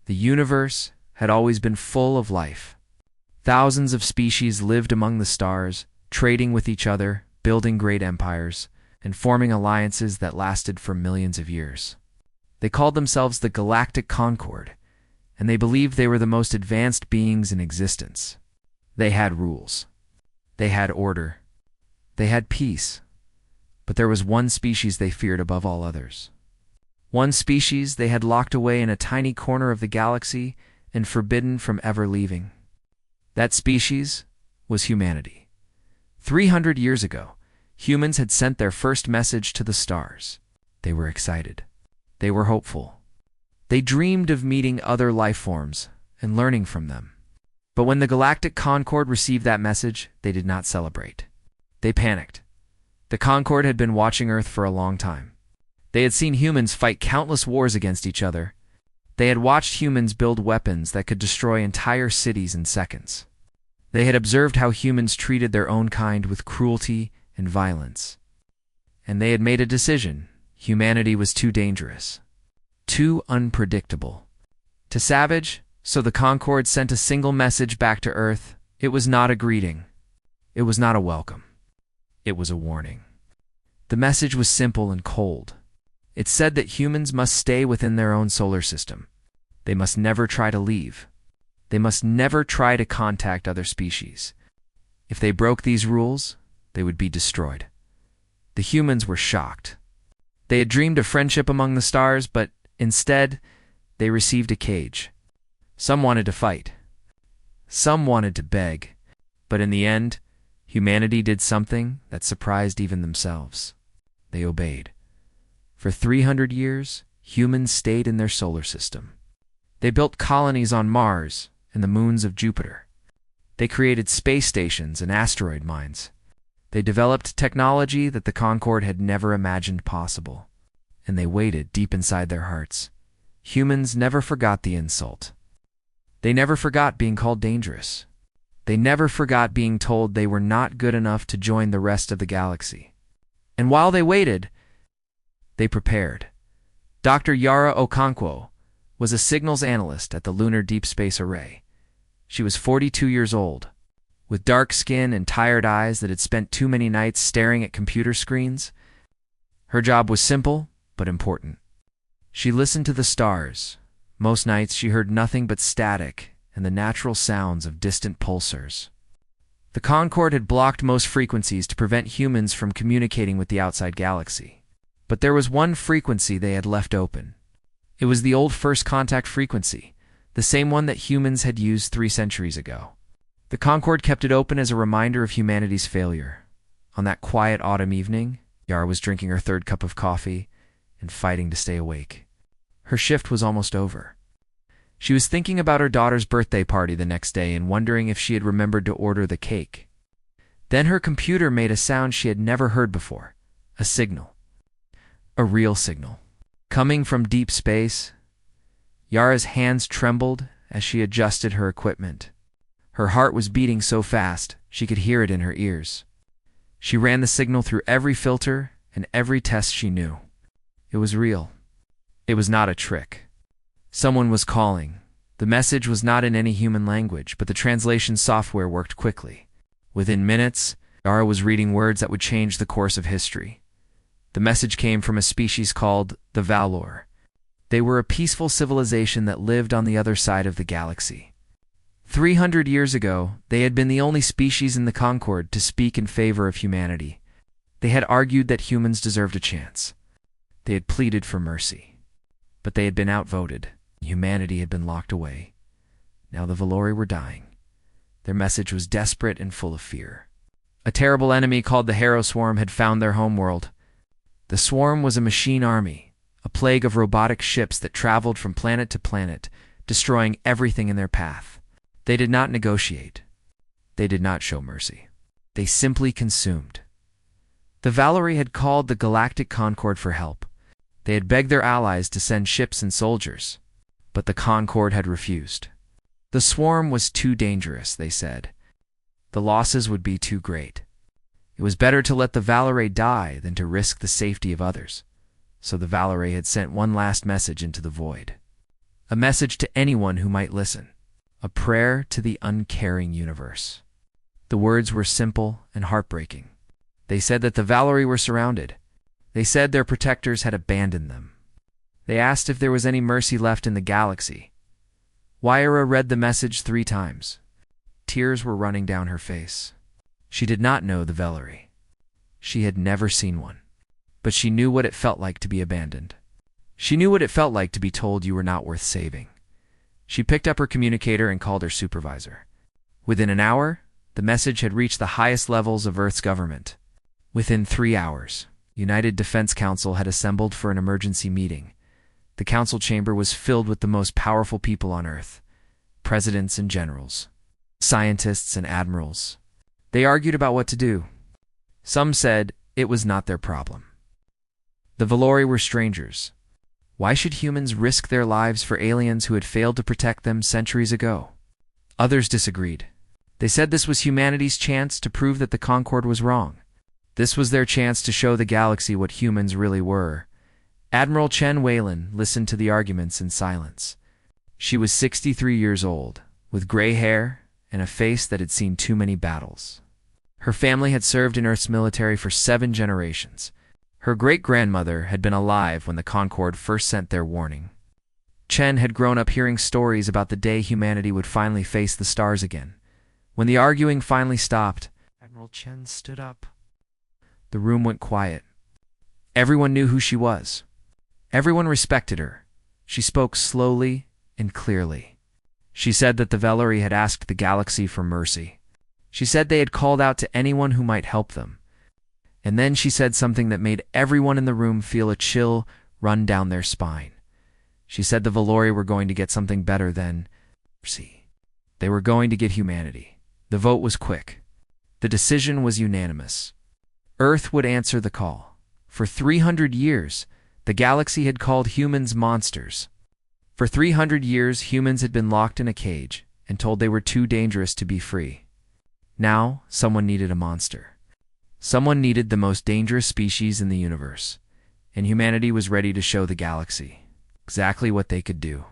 The universe had always been full of life. Thousands of species lived among the stars, trading with each other, building great empires, and forming alliances that lasted for millions of years. They called themselves the Galactic Concord, and they believed they were the most advanced beings in existence. They had rules. They had order. They had peace. But there was one species they feared above all others. One species they had locked away in a tiny corner of the galaxy and forbidden from ever leaving. That species was humanity. 300 years ago, humans had sent their first message to the stars. They were excited. They were hopeful. They dreamed of meeting other life forms and learning from them. But when the Galactic Concord received that message, they did not celebrate. They panicked. The Concord had been watching Earth for a long time. They had seen humans fight countless wars against each other. They had watched humans build weapons that could destroy entire cities in seconds. They had observed how humans treated their own kind with cruelty and violence. And they had made a decision. Humanity was too dangerous, too unpredictable. To savage, so the Concord sent a single message back to Earth. It was not a greeting. It was not a welcome. It was a warning. The message was simple and cold. It said that humans must stay within their own solar system. They must never try to leave. They must never try to contact other species. If they broke these rules, they would be destroyed. The humans were shocked. They had dreamed of friendship among the stars, but instead, they received a cage. Some wanted to fight. Some wanted to beg. But in the end, humanity did something that surprised even themselves. They obeyed. For 300 years, humans stayed in their solar system. They built colonies on Mars and the moons of Jupiter. They created space stations and asteroid mines. They developed technology that the Concord had never imagined possible. And they waited deep inside their hearts. Humans never forgot the insult. They never forgot being called dangerous. They never forgot being told they were not good enough to join the rest of the galaxy. And while they waited, they prepared. Dr. Yara Okonkwo was a signals analyst at the Lunar Deep Space Array. She was 42 years old, with dark skin and tired eyes that had spent too many nights staring at computer screens. Her job was simple, but important. She listened to the stars. Most nights she heard nothing but static and the natural sounds of distant pulsars. The Concord had blocked most frequencies to prevent humans from communicating with the outside galaxy. But there was one frequency they had left open. It was the old first contact frequency, the same one that humans had used 3 centuries ago. The Concord kept it open as a reminder of humanity's failure. On that quiet autumn evening, Yara was drinking her 3rd cup of coffee and fighting to stay awake. Her shift was almost over. She was thinking about her daughter's birthday party the next day and wondering if she had remembered to order the cake. Then her computer made a sound she had never heard before, a signal. A real signal. Coming from deep space, Yara's hands trembled as she adjusted her equipment. Her heart was beating so fast she could hear it in her ears. She ran the signal through every filter and every test she knew. It was real. It was not a trick. Someone was calling. The message was not in any human language, but the translation software worked quickly. Within minutes, Yara was reading words that would change the course of history. The message came from a species called the Valor. They were a peaceful civilization that lived on the other side of the galaxy. 300 years ago, they had been the only species in the Concord to speak in favor of humanity. They had argued that humans deserved a chance. They had pleaded for mercy. But they had been outvoted. Humanity had been locked away. Now the Valori were dying. Their message was desperate and full of fear. A terrible enemy called the Harrow Swarm had found their homeworld. The Swarm was a machine army, a plague of robotic ships that traveled from planet to planet, destroying everything in their path. They did not negotiate. They did not show mercy. They simply consumed. The Valori had called the Galactic Concord for help. They had begged their allies to send ships and soldiers, but the Concord had refused. The Swarm was too dangerous, they said. The losses would be too great. It was better to let the Valore die than to risk the safety of others. So the Valore had sent one last message into the void. A message to anyone who might listen. A prayer to the uncaring universe. The words were simple and heartbreaking. They said that the Valerie were surrounded. They said their protectors had abandoned them. They asked if there was any mercy left in the galaxy. Wyra read the message 3 times. Tears were running down her face. She did not know the Valerie. She had never seen one. But she knew what it felt like to be abandoned. She knew what it felt like to be told you were not worth saving. She picked up her communicator and called her supervisor. Within an hour, the message had reached the highest levels of Earth's government. Within 3 hours, United Defense Council had assembled for an emergency meeting. The council chamber was filled with the most powerful people on Earth. Presidents and generals. Scientists and admirals. They argued about what to do. Some said it was not their problem. The Valori were strangers. Why should humans risk their lives for aliens who had failed to protect them centuries ago? Others disagreed. They said this was humanity's chance to prove that the Concord was wrong. This was their chance to show the galaxy what humans really were. Admiral Chen Weyland listened to the arguments in silence. She was 63 years old, with gray hair and a face that had seen too many battles. Her family had served in Earth's military for 7 generations. Her great-grandmother had been alive when the Concord first sent their warning. Chen had grown up hearing stories about the day humanity would finally face the stars again. When the arguing finally stopped, Admiral Chen stood up. The room went quiet. Everyone knew who she was. Everyone respected her. She spoke slowly and clearly. She said that the Valerie had asked the galaxy for mercy. She said they had called out to anyone who might help them. And then she said something that made everyone in the room feel a chill run down their spine. She said the Valori were going to get something better than mercy. They were going to get humanity. The vote was quick. The decision was unanimous. Earth would answer the call. For 300 years, the galaxy had called humans monsters. For 300 years, humans had been locked in a cage and told they were too dangerous to be free. Now, someone needed a monster. Someone needed the most dangerous species in the universe, and humanity was ready to show the galaxy exactly what they could do.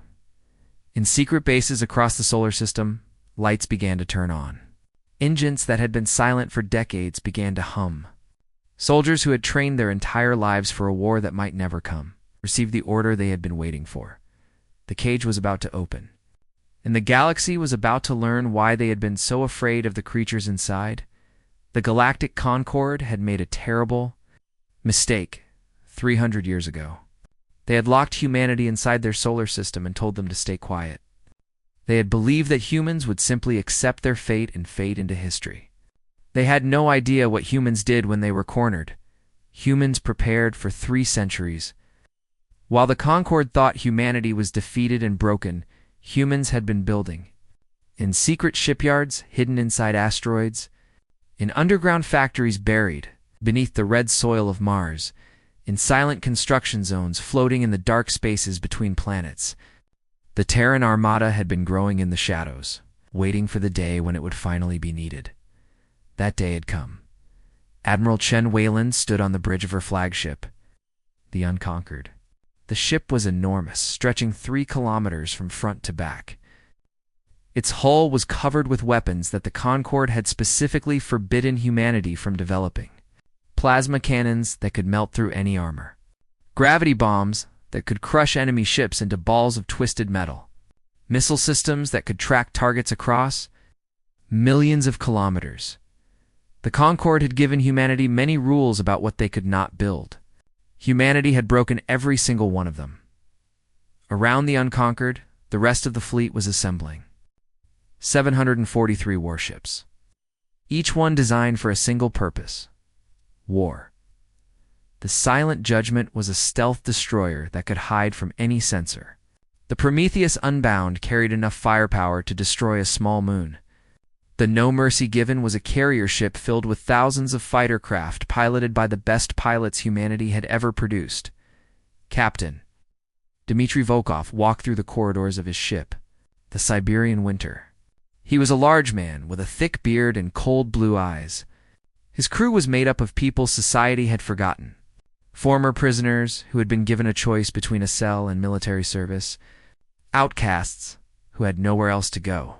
In secret bases across the solar system, lights began to turn on. Engines that had been silent for decades began to hum. Soldiers who had trained their entire lives for a war that might never come received the order they had been waiting for. The cage was about to open, and the galaxy was about to learn why they had been so afraid of the creatures inside. The Galactic Concord had made a terrible mistake 300 years ago. They had locked humanity inside their solar system and told them to stay quiet. They had believed that humans would simply accept their fate and fade into history. They had no idea what humans did when they were cornered. Humans prepared for 3 centuries. While the Concord thought humanity was defeated and broken, humans had been building. In secret shipyards hidden inside asteroids, in underground factories buried beneath the red soil of Mars, in silent construction zones floating in the dark spaces between planets, the Terran Armada had been growing in the shadows, waiting for the day when it would finally be needed. That day had come. Admiral Chen Weyland stood on the bridge of her flagship, the Unconquered. The ship was enormous, stretching 3 kilometers from front to back. Its hull was covered with weapons that the Concord had specifically forbidden humanity from developing. Plasma cannons that could melt through any armor. Gravity bombs that could crush enemy ships into balls of twisted metal. Missile systems that could track targets across millions of kilometers. The Concord had given humanity many rules about what they could not build. Humanity had broken every single one of them. Around the Unconquered, the rest of the fleet was assembling. 743 warships. Each one designed for a single purpose: war. The Silent Judgment was a stealth destroyer that could hide from any sensor. The Prometheus Unbound carried enough firepower to destroy a small moon. The No Mercy Given was a carrier ship filled with thousands of fighter craft piloted by the best pilots humanity had ever produced. Captain Dmitry Volkov walked through the corridors of his ship, the Siberian Winter. He was a large man with a thick beard and cold blue eyes. His crew was made up of people society had forgotten. Former prisoners who had been given a choice between a cell and military service. outcasts who had nowhere else to go.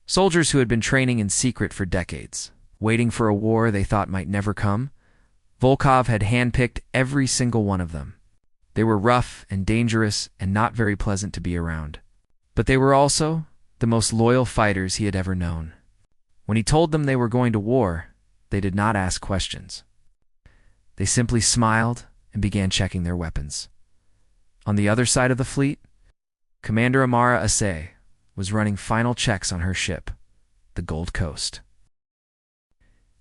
Soldiers who had been training in secret for decades, waiting for a war they thought might never come. Volkov had handpicked every single one of them. They were rough and dangerous and not very pleasant to be around. But they were also the most loyal fighters he had ever known. When he told them they were going to war, they did not ask questions. They simply smiled and began checking their weapons. On the other side of the fleet, Commander Amara Asay was running final checks on her ship, the Gold Coast.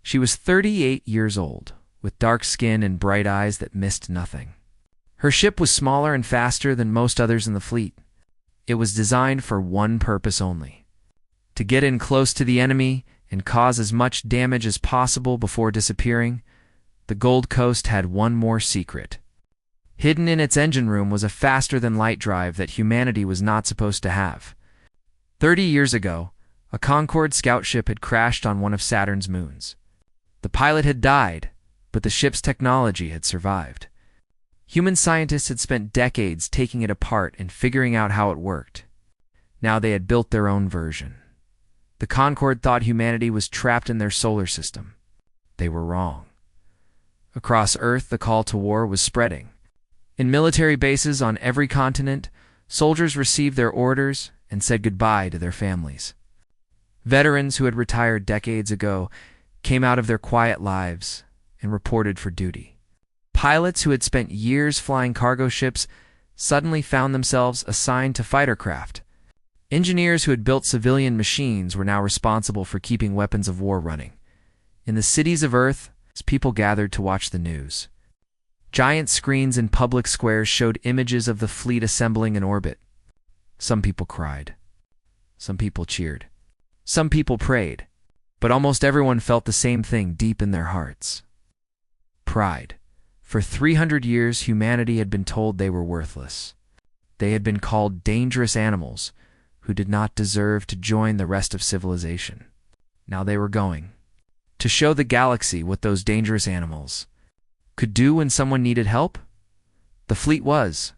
She was 38 years old, with dark skin and bright eyes that missed nothing. Her ship was smaller and faster than most others in the fleet. It was designed for one purpose only: to get in close to the enemy and cause as much damage as possible before disappearing. The Gold Coast had one more secret. Hidden in its engine room was a faster-than-light drive that humanity was not supposed to have. 30 years ago, a Concorde scout ship had crashed on one of Saturn's moons. The pilot had died, but the ship's technology had survived. Human scientists had spent decades taking it apart and figuring out how it worked. Now they had built their own version. The Concorde thought humanity was trapped in their solar system. They were wrong. Across Earth, the call to war was spreading. In military bases on every continent, soldiers received their orders and said goodbye to their families. Veterans who had retired decades ago came out of their quiet lives and reported for duty. Pilots who had spent years flying cargo ships suddenly found themselves assigned to fighter craft. Engineers who had built civilian machines were now responsible for keeping weapons of war running. In the cities of Earth, people gathered to watch the news. Giant screens in public squares showed images of the fleet assembling in orbit. Some people cried. Some people cheered. Some people prayed. But almost everyone felt the same thing deep in their hearts: pride. For 300 years, humanity had been told they were worthless. They had been called dangerous animals who did not deserve to join the rest of civilization. Now they were going to show the galaxy what those dangerous animals could do when someone needed help. The fleet was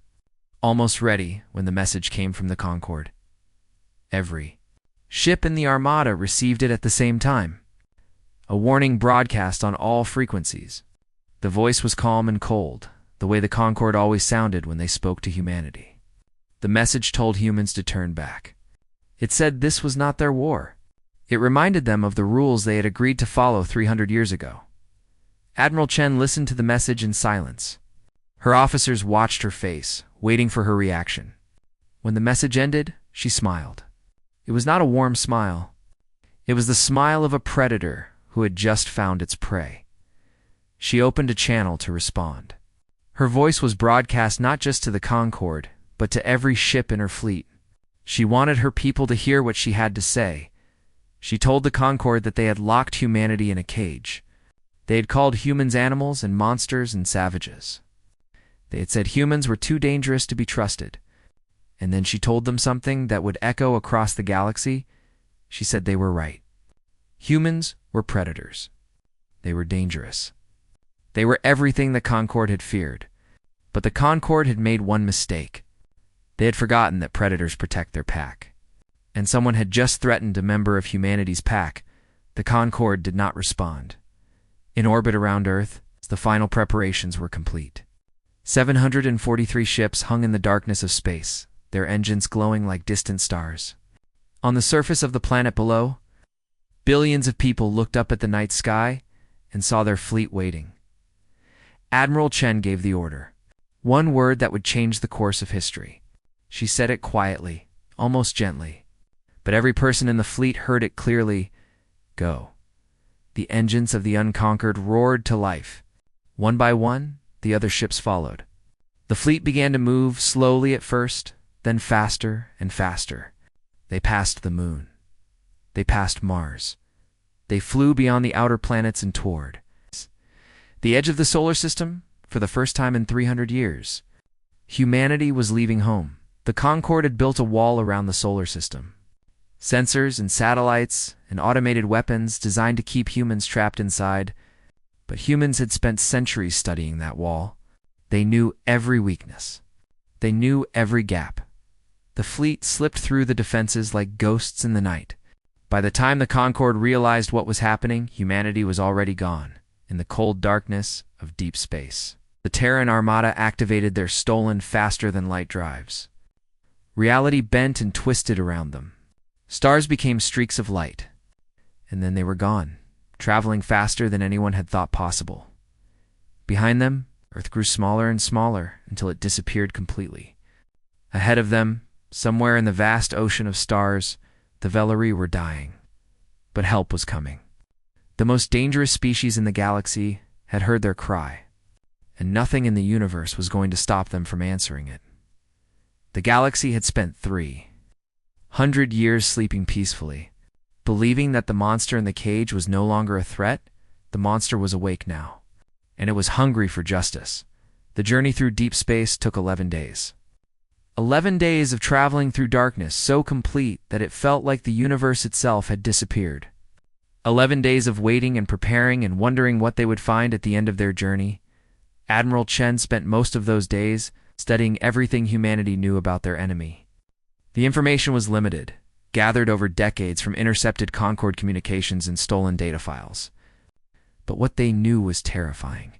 almost ready when the message came from the Concorde. Every ship in the Armada received it at the same time. A warning broadcast on all frequencies. The voice was calm and cold, the way the Concorde always sounded when they spoke to humanity. The message told humans to turn back. It said this was not their war. It reminded them of the rules they had agreed to follow 300 years ago. Admiral Chen listened to the message in silence. Her officers watched her face, waiting for her reaction. When the message ended, she smiled. It was not a warm smile. It was the smile of a predator who had just found its prey. She opened a channel to respond. Her voice was broadcast not just to the Concorde, but to every ship in her fleet. She wanted her people to hear what she had to say. She told the Concorde that they had locked humanity in a cage. They had called humans animals and monsters and savages. They had said humans were too dangerous to be trusted. And then she told them something that would echo across the galaxy. She said they were right. Humans were predators. They were dangerous. They were everything the Concorde had feared. But the Concorde had made one mistake. They had forgotten that predators protect their pack. And someone had just threatened a member of humanity's pack. The Concorde did not respond. In orbit around Earth, the final preparations were complete. 743 ships hung in the darkness of space, their engines glowing like distant stars. On the surface of the planet below, billions of people looked up at the night sky and saw their fleet waiting. Admiral Chen gave the order. One word that would change the course of history. She said it quietly, almost gently. But every person in the fleet heard it clearly. Go. The engines of the Unconquered roared to life. One by one, the other ships followed. The fleet began to move slowly at first, then faster and faster. They passed the moon. They passed Mars. They flew beyond the outer planets and toward the edge of the solar system. For the first time in 300 years, humanity was leaving home. The Concorde had built a wall around the solar system. Sensors and satellites and automated weapons designed to keep humans trapped inside. But humans had spent centuries studying that wall. They knew every weakness. They knew every gap. The fleet slipped through the defenses like ghosts in the night. By the time the Concorde realized what was happening, humanity was already gone, in the cold darkness of deep space. The Terran Armada activated their stolen faster-than-light drives. Reality bent and twisted around them. Stars became streaks of light, and then they were gone, traveling faster than anyone had thought possible. Behind them, Earth grew smaller and smaller until it disappeared completely. Ahead of them, somewhere in the vast ocean of stars, the Velari were dying. But help was coming. The most dangerous species in the galaxy had heard their cry, and nothing in the universe was going to stop them from answering it. The galaxy had spent 300 years sleeping peacefully. Believing that the monster in the cage was no longer a threat, the monster was awake now, and it was hungry for justice. The journey through deep space took 11 days. 11 days of traveling through darkness so complete that it felt like the universe itself had disappeared. 11 days of waiting and preparing and wondering what they would find at the end of their journey. Admiral Chen spent most of those days studying everything humanity knew about their enemy. The information was limited, gathered over decades from intercepted Concorde communications and stolen data files. But what they knew was terrifying.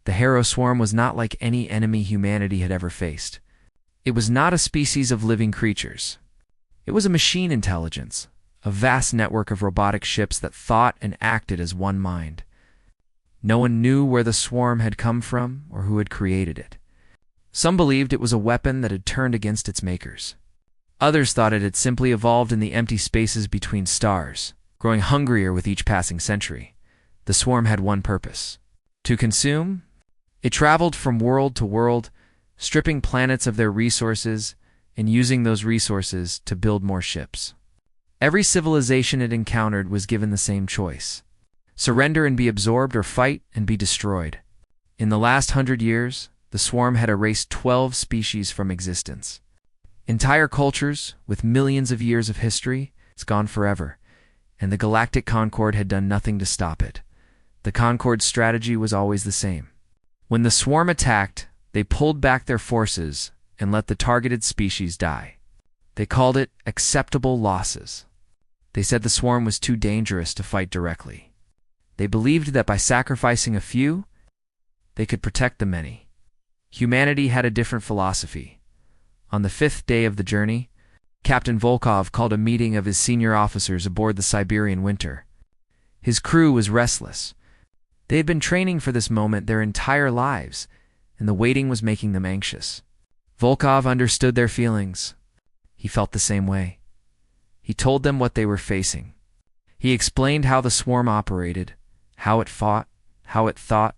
The Harrow Swarm was not like any enemy humanity had ever faced. It was not a species of living creatures. It was a machine intelligence, a vast network of robotic ships that thought and acted as one mind. No one knew where the swarm had come from or who had created it. Some believed it was a weapon that had turned against its makers. Others thought it had simply evolved in the empty spaces between stars, growing hungrier with each passing century. The swarm had one purpose: to consume. It traveled from world to world, stripping planets of their resources and using those resources to build more ships. Every civilization it encountered was given the same choice: surrender and be absorbed, or fight and be destroyed. In the last 100 years, the swarm had erased 12 species from existence. Entire cultures, with millions of years of history, it's gone forever, and the Galactic Concorde had done nothing to stop it. The Concorde's strategy was always the same. When the swarm attacked, they pulled back their forces and let the targeted species die. They called it acceptable losses. They said the swarm was too dangerous to fight directly. They believed that by sacrificing a few, they could protect the many. Humanity had a different philosophy. On the 5th day of the journey, Captain Volkov called a meeting of his senior officers aboard the Siberian winter. His crew was restless. They had been training for this moment their entire lives, and the waiting was making them anxious. Volkov understood their feelings. He felt the same way. He told them what they were facing. He explained how the swarm operated, how it fought, how it thought.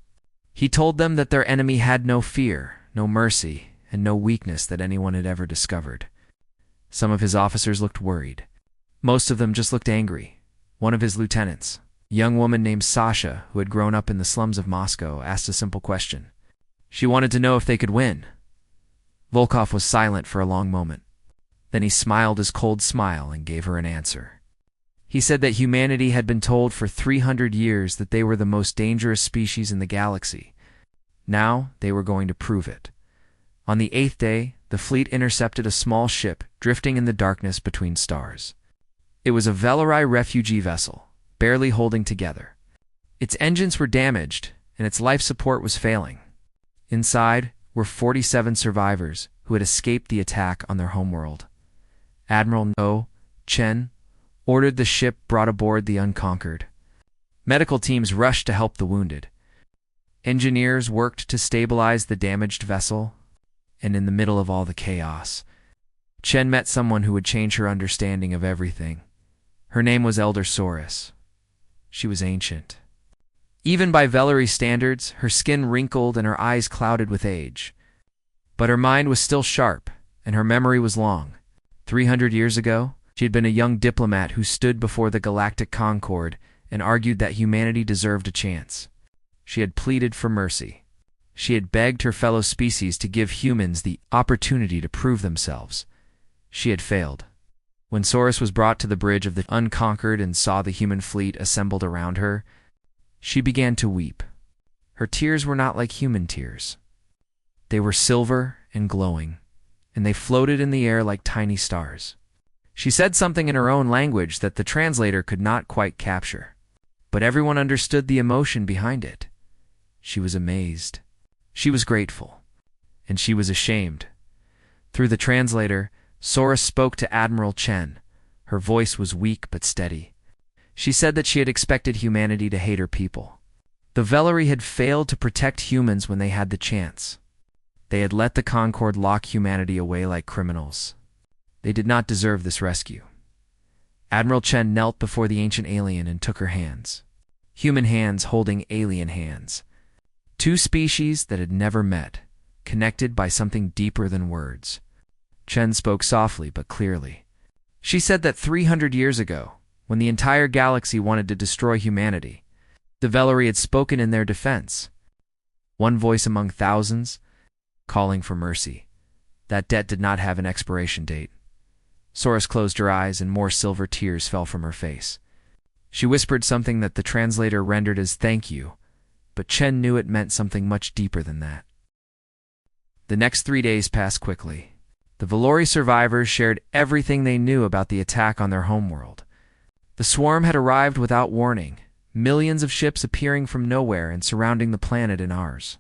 He told them that their enemy had no fear, no mercy, and no weakness that anyone had ever discovered. Some of his officers looked worried. Most of them just looked angry. One of his lieutenants, a young woman named Sasha, who had grown up in the slums of Moscow, asked a simple question. She wanted to know if they could win. Volkov was silent for a long moment. Then he smiled his cold smile and gave her an answer. He said that humanity had been told for 300 years that they were the most dangerous species in the galaxy. Now they were going to prove it. On the 8th day, the fleet intercepted a small ship drifting in the darkness between stars. It was a Velari refugee vessel, barely holding together. Its engines were damaged, and its life support was failing. Inside were 47 survivors who had escaped the attack on their homeworld. Admiral Chen ordered the ship brought aboard the Unconquered. Medical teams rushed to help the wounded. Engineers worked to stabilize the damaged vessel. And in the middle of all the chaos, Chen met someone who would change her understanding of everything. Her name was Elder Saurus. She was ancient. Even by Velari standards, her skin wrinkled and her eyes clouded with age. But her mind was still sharp, and her memory was long. 300 years ago, she had been a young diplomat who stood before the Galactic Concorde and argued that humanity deserved a chance. She had pleaded for mercy. She had begged her fellow species to give humans the opportunity to prove themselves. She had failed. When Saurus was brought to the bridge of the Unconquered and saw the human fleet assembled around her, she began to weep. Her tears were not like human tears. They were silver and glowing, and they floated in the air like tiny stars. She said something in her own language that the translator could not quite capture, but everyone understood the emotion behind it. She was amazed. She was grateful. And she was ashamed. Through the translator, Sora spoke to Admiral Chen. Her voice was weak but steady. She said that she had expected humanity to hate her people. The Vellery had failed to protect humans when they had the chance. They had let the Concord lock humanity away like criminals. They did not deserve this rescue. Admiral Chen knelt before the ancient alien and took her hands. Human hands holding alien hands. Two species that had never met, connected by something deeper than words. Chen spoke softly but clearly. She said that 300 years ago, when the entire galaxy wanted to destroy humanity, the Vellery had spoken in their defense. One voice among thousands, calling for mercy. That debt did not have an expiration date. Sora's closed her eyes and more silver tears fell from her face. She whispered something that the translator rendered as thank you, but Chen knew it meant something much deeper than that. The next 3 days passed quickly. The Vellery survivors shared everything they knew about the attack on their homeworld. The swarm had arrived without warning, millions of ships appearing from nowhere and surrounding the planet and ours.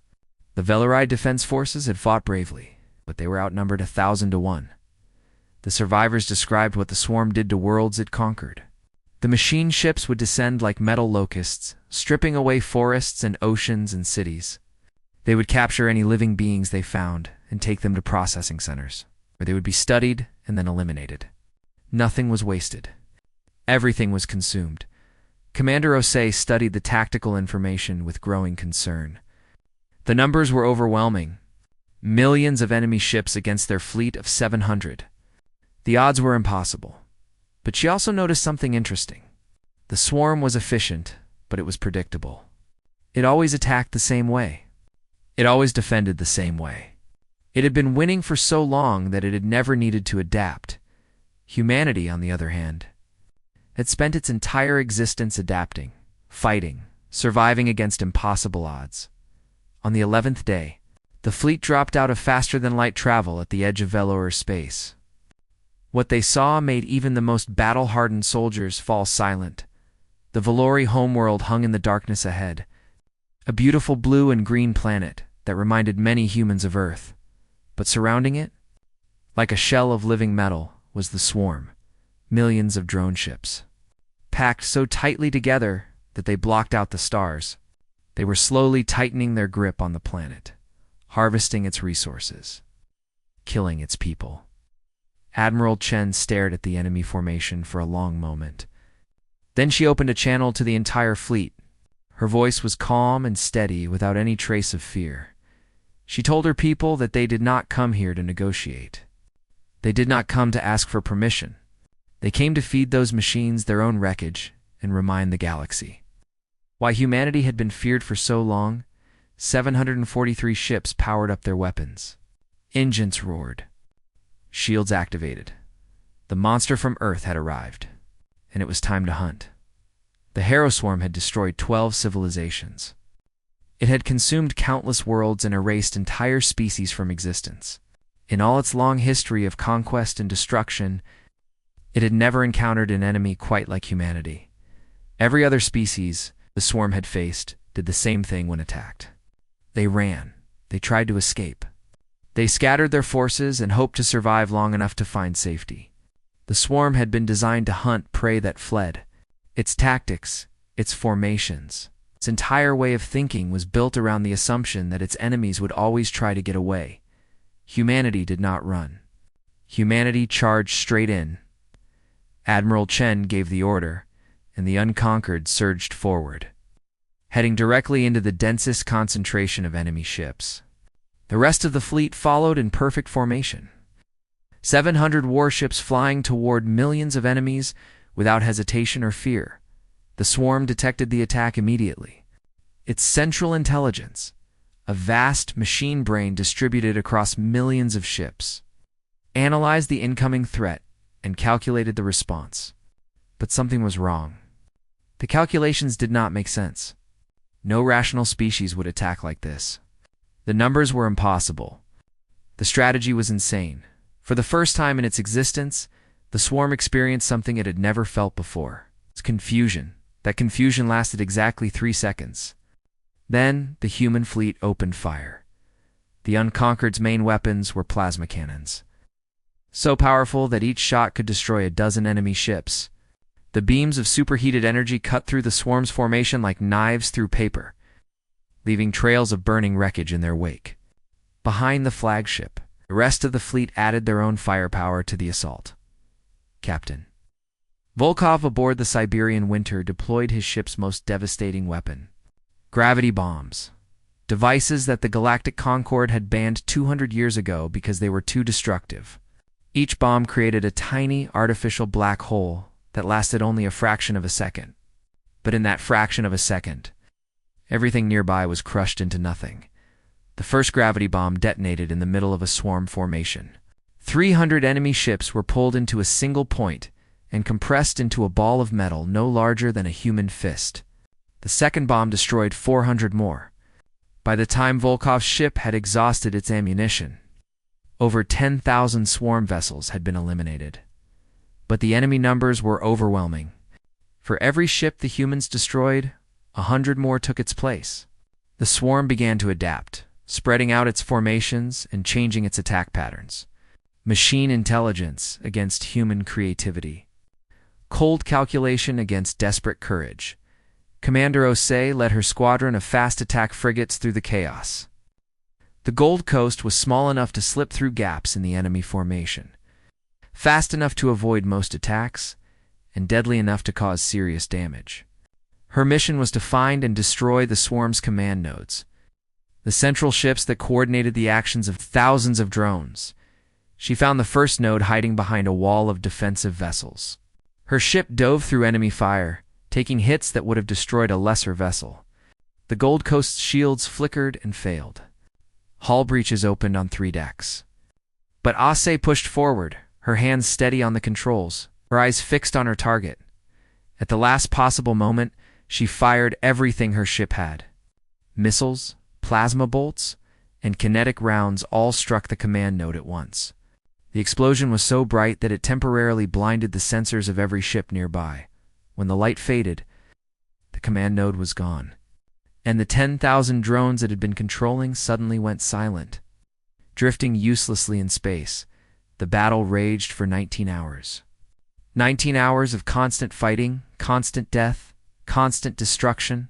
The Vellery defense forces had fought bravely, but they were outnumbered 1,000 to 1. The survivors described what the swarm did to worlds it conquered. The machine ships would descend like metal locusts, stripping away forests and oceans and cities. They would capture any living beings they found and take them to processing centers, where they would be studied and then eliminated. Nothing was wasted. Everything was consumed. Commander Osei studied the tactical information with growing concern. The numbers were overwhelming. Millions of enemy ships against their fleet of 700. The odds were impossible. But she also noticed something interesting. The swarm was efficient, but it was predictable. It always attacked the same way. It always defended the same way. It had been winning for so long that it had never needed to adapt. Humanity, on the other hand, had spent its entire existence adapting, fighting, surviving against impossible odds. On the 11th day, the fleet dropped out of faster-than-light travel at the edge of Velour space. What they saw made even the most battle-hardened soldiers fall silent. The Vellery homeworld hung in the darkness ahead, a beautiful blue and green planet that reminded many humans of Earth. But surrounding it, like a shell of living metal, was the swarm, millions of drone ships. Packed so tightly together that they blocked out the stars, they were slowly tightening their grip on the planet, harvesting its resources, killing its people. Admiral Chen stared at the enemy formation for a long moment. Then she opened a channel to the entire fleet. Her voice was calm and steady, without any trace of fear. She told her people that they did not come here to negotiate. They did not come to ask for permission. They came to feed those machines their own wreckage and remind the galaxy why humanity had been feared for so long. 743 ships powered up their weapons. Engines roared. Shields activated. The monster from Earth had arrived, and it was time to hunt. The Harrowswarm had destroyed 12 civilizations. It had consumed countless worlds and erased entire species from existence. In all its long history of conquest and destruction, it had never encountered an enemy quite like humanity. Every other species the swarm had faced did the same thing when attacked. They ran. They tried to escape. They scattered their forces and hoped to survive long enough to find safety. The swarm had been designed to hunt prey that fled. Its tactics, its formations, its entire way of thinking was built around the assumption that its enemies would always try to get away. Humanity did not run. Humanity charged straight in. Admiral Chen gave the order, and the unconquered surged forward, heading directly into the densest concentration of enemy ships. The rest of the fleet followed in perfect formation. 700 warships flying toward millions of enemies without hesitation or fear. The swarm detected the attack immediately. Its central intelligence, a vast machine brain distributed across millions of ships, analyzed the incoming threat and calculated the response. But something was wrong. The calculations did not make sense. No rational species would attack like this. The numbers were impossible. The strategy was insane. For the first time in its existence, the swarm experienced something it had never felt before. It's confusion. That confusion lasted exactly 3 seconds. Then, the human fleet opened fire. The Unconquered's main weapons were plasma cannons, so powerful that each shot could destroy a dozen enemy ships. The beams of superheated energy cut through the swarm's formation like knives through paper, leaving trails of burning wreckage in their wake. Behind the flagship, the rest of the fleet added their own firepower to the assault. Captain Volkov aboard the Siberian Winter deployed his ship's most devastating weapon: gravity bombs, devices that the Galactic Concorde had banned 200 years ago because they were too destructive. Each bomb created a tiny, artificial black hole that lasted only a fraction of a second. But in that fraction of a second, everything nearby was crushed into nothing. The first gravity bomb detonated in the middle of a swarm formation. 300 enemy ships were pulled into a single point and compressed into a ball of metal no larger than a human fist. The second bomb destroyed 400 more. By the time Volkov's ship had exhausted its ammunition, over 10,000 swarm vessels had been eliminated. But the enemy numbers were overwhelming. For every ship the humans destroyed, 100 more took its place. The swarm began to adapt, spreading out its formations and changing its attack patterns. Machine intelligence against human creativity. Cold calculation against desperate courage. Commander Osei led her squadron of fast attack frigates through the chaos. The Gold Coast was small enough to slip through gaps in the enemy formation, fast enough to avoid most attacks, and deadly enough to cause serious damage. Her mission was to find and destroy the swarm's command nodes, the central ships that coordinated the actions of thousands of drones. She found the first node hiding behind a wall of defensive vessels. Her ship dove through enemy fire, taking hits that would have destroyed a lesser vessel. The Gold Coast's shields flickered and failed. Hull breaches opened on 3 decks. But Osei pushed forward, her hands steady on the controls, her eyes fixed on her target. At the last possible moment, she fired everything her ship had. Missiles, plasma bolts, and kinetic rounds all struck the command node at once. The explosion was so bright that it temporarily blinded the sensors of every ship nearby. When the light faded, the command node was gone, and the 10,000 drones it had been controlling suddenly went silent. Drifting uselessly in space, the battle raged for 19 hours. 19 hours of constant fighting, constant death, constant destruction.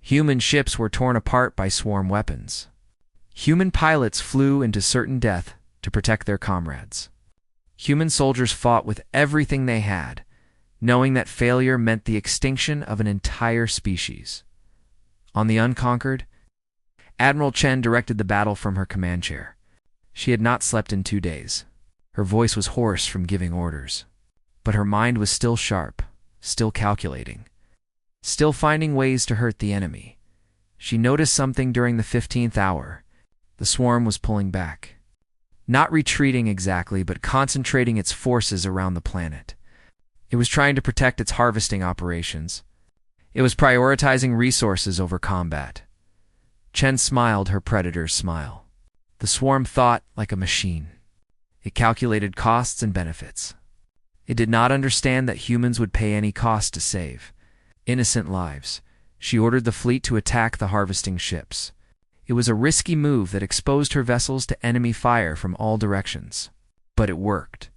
Human ships were torn apart by swarm weapons. Human pilots flew into certain death to protect their comrades. Human soldiers fought with everything they had, knowing that failure meant the extinction of an entire species. On the Unconquered, Admiral Chen directed the battle from her command chair. She had not slept in 2 days. Her voice was hoarse from giving orders, but her mind was still sharp, still calculating, still finding ways to hurt the enemy. She noticed something during the 15th hour. The swarm was pulling back. Not retreating exactly, but concentrating its forces around the planet. It was trying to protect its harvesting operations. It was prioritizing resources over combat. Chen smiled her predator's smile. The swarm thought like a machine. It calculated costs and benefits. It did not understand that humans would pay any cost to save innocent lives. She ordered the fleet to attack the harvesting ships. It was a risky move that exposed her vessels to enemy fire from all directions. But it worked.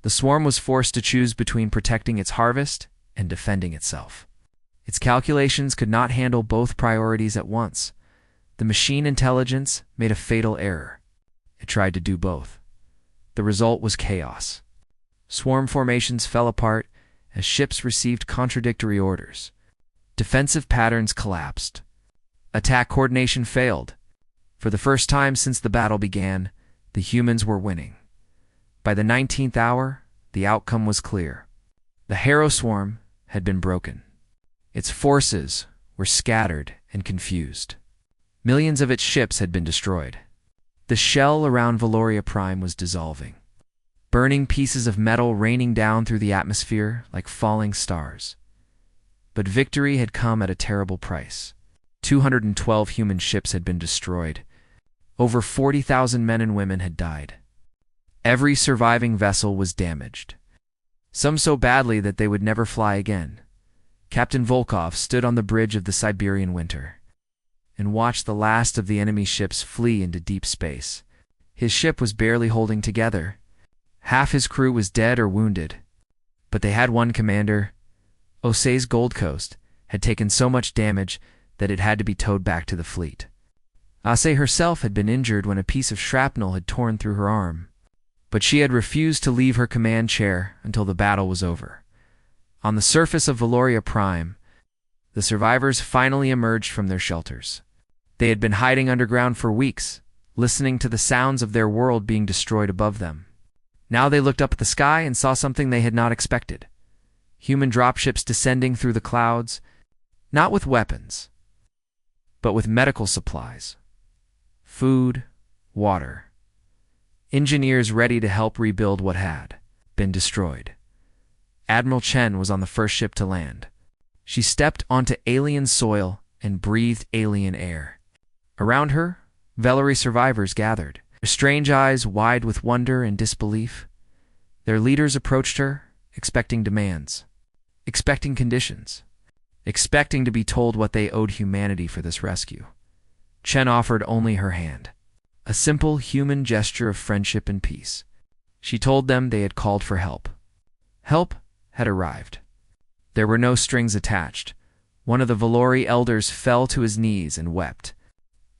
The swarm was forced to choose between protecting its harvest and defending itself. Its calculations could not handle both priorities at once. The machine intelligence made a fatal error. It tried to do both. The result was chaos. Swarm formations fell apart as ships received contradictory orders. Defensive patterns collapsed. Attack coordination failed. For the first time since the battle began, the humans were winning. By the 19th hour, the outcome was clear. The Harrow Swarm had been broken. Its forces were scattered and confused. Millions of its ships had been destroyed. The shell around Valoria Prime was dissolving. Burning pieces of metal raining down through the atmosphere like falling stars. But victory had come at a terrible price. 212 human ships had been destroyed. Over 40,000 men and women had died. Every surviving vessel was damaged, some so badly that they would never fly again. Captain Volkov stood on the bridge of the Siberian winter and watched the last of the enemy ships flee into deep space. His ship was barely holding together. Half his crew was dead or wounded. But they had one commander. Ose's Gold Coast had taken so much damage that it had to be towed back to the fleet. Ase herself had been injured when a piece of shrapnel had torn through her arm, but she had refused to leave her command chair until the battle was over. On the surface of Valoria Prime, the survivors finally emerged from their shelters. They had been hiding underground for weeks, listening to the sounds of their world being destroyed above them. Now they looked up at the sky and saw something they had not expected. Human dropships descending through the clouds, not with weapons, but with medical supplies, food, water. Engineers ready to help rebuild what had been destroyed. Admiral Chen was on the first ship to land. She stepped onto alien soil and breathed alien air. Around her, Valerie survivors gathered, their strange eyes wide with wonder and disbelief. Their leaders approached her, expecting demands, expecting conditions, expecting to be told what they owed humanity for this rescue. Chen offered only her hand, a simple human gesture of friendship and peace. She told them they had called for help. Help had arrived. There were no strings attached. One of the Valori elders fell to his knees and wept.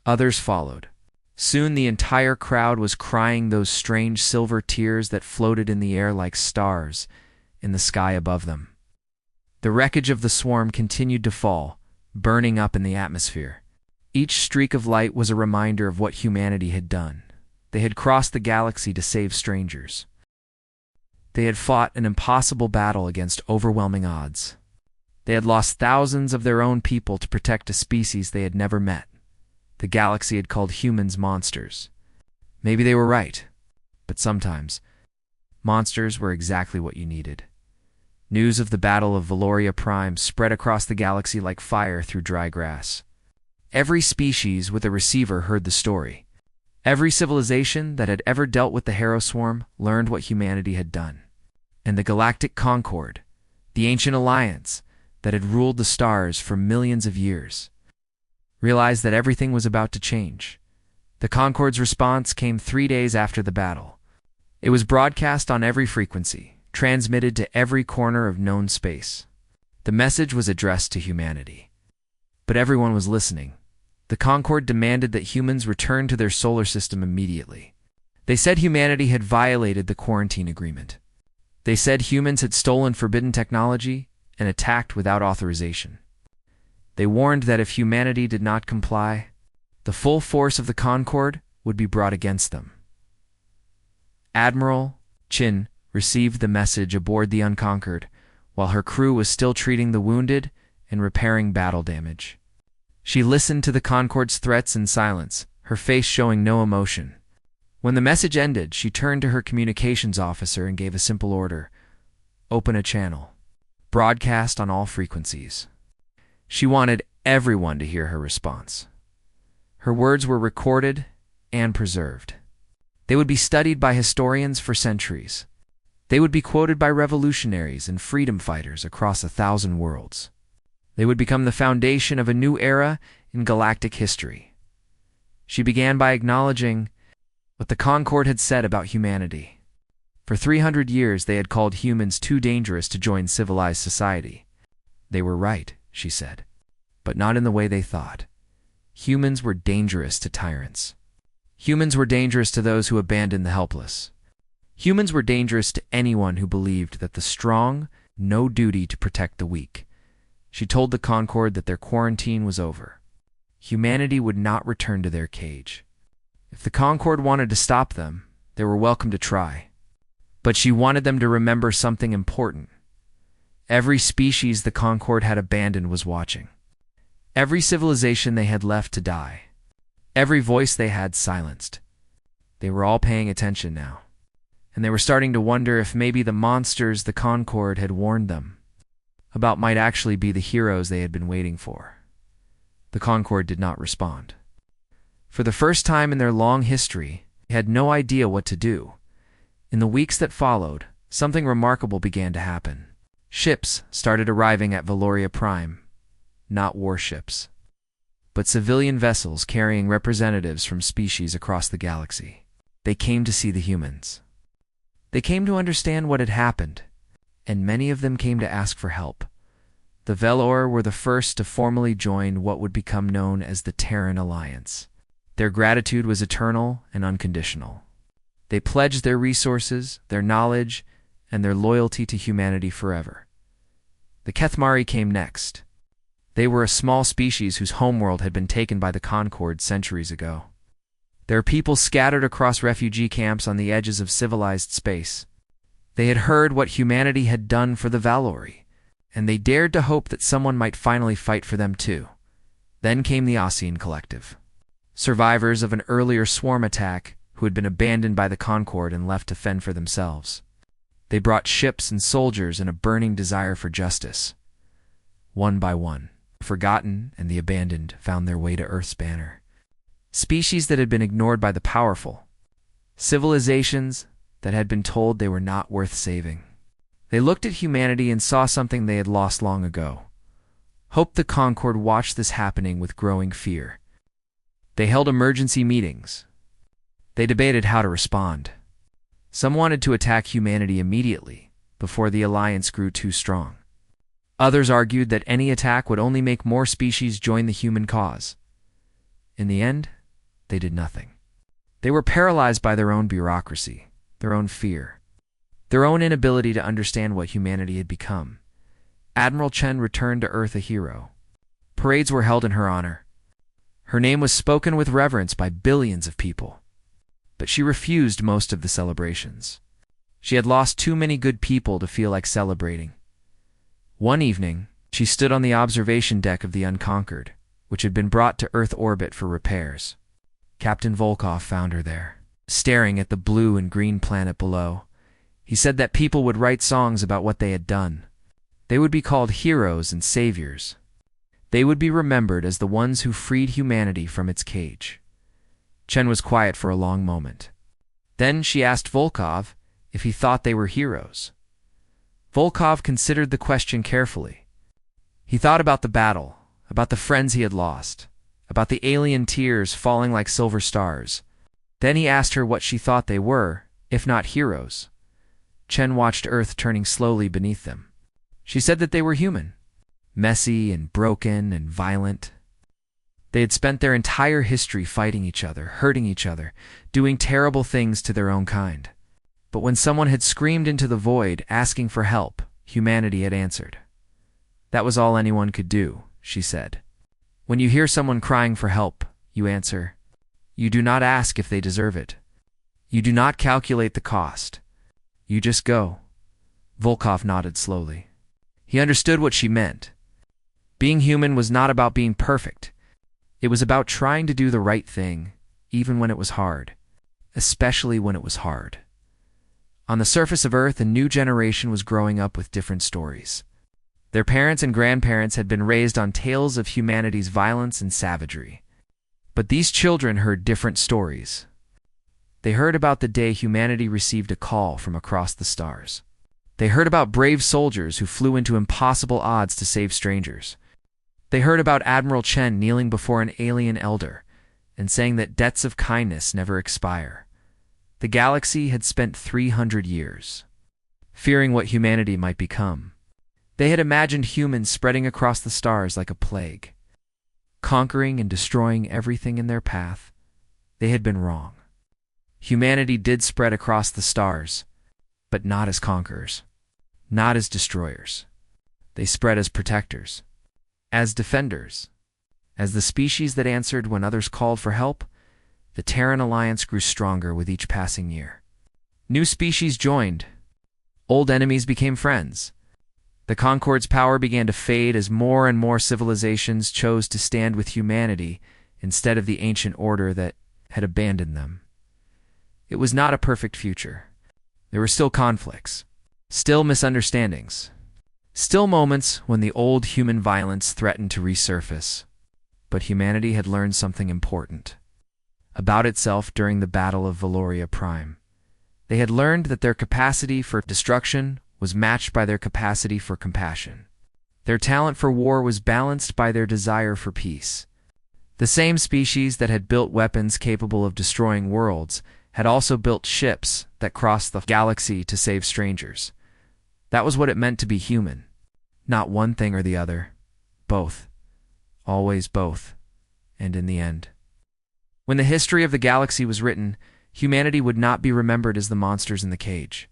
Others followed. Soon the entire crowd was crying those strange silver tears that floated in the air like stars in the sky above them. The wreckage of the swarm continued to fall, burning up in the atmosphere. Each streak of light was a reminder of what humanity had done. They had crossed the galaxy to save strangers. They had fought an impossible battle against overwhelming odds. They had lost thousands of their own people to protect a species they had never met. The galaxy had called humans monsters. Maybe they were right, but sometimes monsters were exactly what you needed. News of the Battle of Valoria Prime spread across the galaxy like fire through dry grass. Every species with a receiver heard the story. Every civilization that had ever dealt with the Harrow Swarm learned what humanity had done. And the Galactic Concord, the ancient alliance that had ruled the stars for millions of years, realized that everything was about to change. The Concord's response came 3 days after the battle. It was broadcast on every frequency, transmitted to every corner of known space. The message was addressed to humanity. But everyone was listening. The Concord demanded that humans return to their solar system immediately. They said humanity had violated the quarantine agreement. They said humans had stolen forbidden technology and attacked without authorization. They warned that if humanity did not comply, the full force of the Concord would be brought against them. Admiral Chin received the message aboard the Unconquered while her crew was still treating the wounded and repairing battle damage. She listened to the Concord's threats in silence, her face showing no emotion. When the message ended, she turned to her communications officer and gave a simple order: open a channel. Broadcast on all frequencies. She wanted everyone to hear her response. Her words were recorded and preserved. They would be studied by historians for centuries. They would be quoted by revolutionaries and freedom fighters across 1,000 worlds. They would become the foundation of a new era in galactic history. She began by acknowledging what the Concord had said about humanity. For 300 years, they had called humans too dangerous to join civilized society. They were right, she said, but not in the way they thought. Humans were dangerous to tyrants. Humans were dangerous to those who abandoned the helpless. Humans were dangerous to anyone who believed that the strong no duty to protect the weak. She told the Concord that their quarantine was over. Humanity would not return to their cage. If the Concord wanted to stop them, they were welcome to try. But she wanted them to remember something important. Every species the Concord had abandoned was watching. Every civilization they had left to die. Every voice they had silenced. They were all paying attention now. And they were starting to wonder if maybe the monsters the Concord had warned them about might actually be the heroes they had been waiting for. The Concord did not respond. For the first time in their long history, they had no idea what to do. In the weeks that followed, something remarkable began to happen. Ships started arriving at Valoria Prime, not warships, but civilian vessels carrying representatives from species across the galaxy. They came to see the humans. They came to understand what had happened, and many of them came to ask for help. The Velor were the first to formally join what would become known as the Terran Alliance. Their gratitude was eternal and unconditional. They pledged their resources, their knowledge, and their loyalty to humanity forever. The Kethmari came next. They were a small species whose homeworld had been taken by the Concord centuries ago. Their people scattered across refugee camps on the edges of civilized space. They had heard what humanity had done for the Valori, and they dared to hope that someone might finally fight for them too. Then came the Ossian Collective, survivors of an earlier swarm attack who had been abandoned by the Concord and left to fend for themselves. They brought ships and soldiers and a burning desire for justice. One by one, the forgotten and the abandoned found their way to Earth's banner. Species that had been ignored by the powerful. Civilizations that had been told they were not worth saving. They looked at humanity and saw something they had lost long ago. Hope the Concord watched this happening with growing fear. They held emergency meetings. They debated how to respond. Some wanted to attack humanity immediately, before the alliance grew too strong. Others argued that any attack would only make more species join the human cause. In the end, they did nothing. They were paralyzed by their own bureaucracy, their own fear, their own inability to understand what humanity had become. Admiral Chen returned to Earth a hero. Parades were held in her honor. Her name was spoken with reverence by billions of people. But she refused most of the celebrations. She had lost too many good people to feel like celebrating. One evening, she stood on the observation deck of the Unconquered, which had been brought to Earth orbit for repairs. Captain Volkov found her there, staring at the blue and green planet below. He said that people would write songs about what they had done. They would be called heroes and saviors. They would be remembered as the ones who freed humanity from its cage. Chen was quiet for a long moment. Then she asked Volkov if he thought they were heroes. Volkov considered the question carefully. He thought about the battle, about the friends he had lost, about the alien tears falling like silver stars. Then he asked her what she thought they were, if not heroes. Chen watched Earth turning slowly beneath them. She said that they were human, messy and broken and violent. They had spent their entire history fighting each other, hurting each other, doing terrible things to their own kind. But when someone had screamed into the void, asking for help, humanity had answered. That was all anyone could do, she said. When you hear someone crying for help, you answer. You do not ask if they deserve it. You do not calculate the cost. You just go. Volkov nodded slowly. He understood what she meant. Being human was not about being perfect. It was about trying to do the right thing, even when it was hard, especially when it was hard. On the surface of Earth, a new generation was growing up with different stories. Their parents and grandparents had been raised on tales of humanity's violence and savagery. But these children heard different stories. They heard about the day humanity received a call from across the stars. They heard about brave soldiers who flew into impossible odds to save strangers. They heard about Admiral Chen kneeling before an alien elder and saying that debts of kindness never expire. The galaxy had spent 300 years fearing what humanity might become. They had imagined humans spreading across the stars like a plague, conquering and destroying everything in their path. They had been wrong. Humanity did spread across the stars, but not as conquerors, not as destroyers. They spread as protectors, as defenders. As the species that answered when others called for help, the Terran Alliance grew stronger with each passing year. New species joined. Old enemies became friends. The Concord's power began to fade as more and more civilizations chose to stand with humanity instead of the ancient order that had abandoned them. It was not a perfect future. There were still conflicts, still misunderstandings, still moments when the old human violence threatened to resurface. But humanity had learned something important about itself during the Battle of Valoria Prime. They had learned that their capacity for destruction was matched by their capacity for compassion. Their talent for war was balanced by their desire for peace. The same species that had built weapons capable of destroying worlds had also built ships that crossed the galaxy to save strangers. That was what it meant to be human. Not one thing or the other. Both. Always both. And in the end. When the history of the galaxy was written, humanity would not be remembered as the monsters in the cage.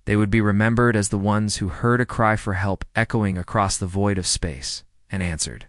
They would be remembered as the ones who heard a cry for help echoing across the void of space and answered.